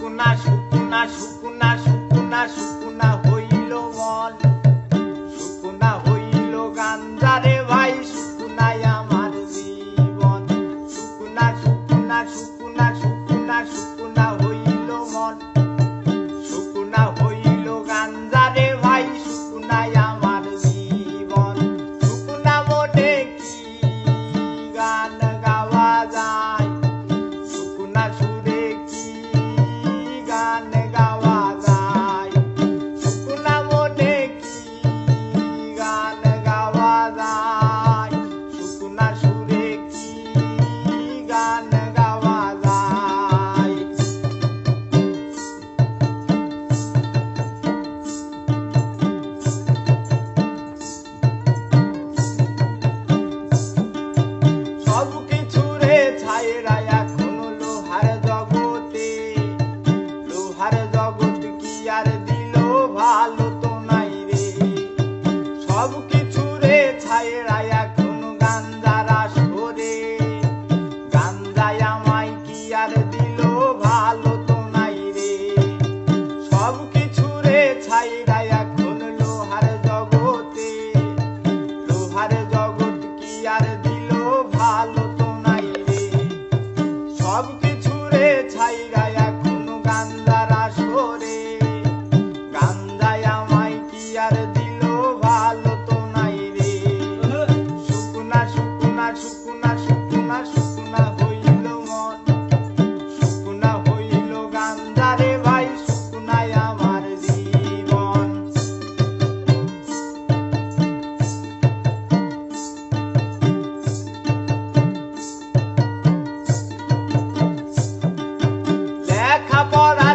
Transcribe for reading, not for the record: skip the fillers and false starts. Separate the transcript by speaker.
Speaker 1: শুকুনা শুকুনা শুকুনা শুকুনা শুকুনা হইল মন, শুকুনা হইল গাঞ্জারে ভাই, শুকুনাই আমার জীবন। শুকুনা শুকুনা শুকুনা শুকুনা শুকুনা হইল মন, শুকুনা হইল গাঞ্জারে ভাই, শুকুনাই আমার জীবন। শুকুনা মনে কি গান গাওয়া যায়, শুকুনা সুরে কি গান গাওয়া যায়, শুকুনা মনে কি গান গাওয়া যায়, শুকুনা সুরে কি গান গাওয়া যায়। সব কিছু রে ছাইরা এখন লোহার জগতে, লোহার জগৎ কি আর দিল ভালো তো নাই রে। সব কিছু রে ছাইরা এখন গাঞ্জার আসরে, গাঞ্জায় আমায় কি আর দিল ভালো তো নাই রে। সব কিছু রে ছাইরা এখন লোহার জগতে, লোহার জগৎ কি আর দিল ভালো তো নাই রে। সব কিছু রে ছাইরা এখন গাঞ্জার আসরে, গাঞ্জায় আমায় কি আর দিল ভালো তো নাই রে। শুকুনা শুকুনা শুকুনা শুকুনা শুকুনা হইল মন, শুকুনা হইল গাঞ্জারে ভাই, শুকুনাই আমার জীবন। লেখাপড়া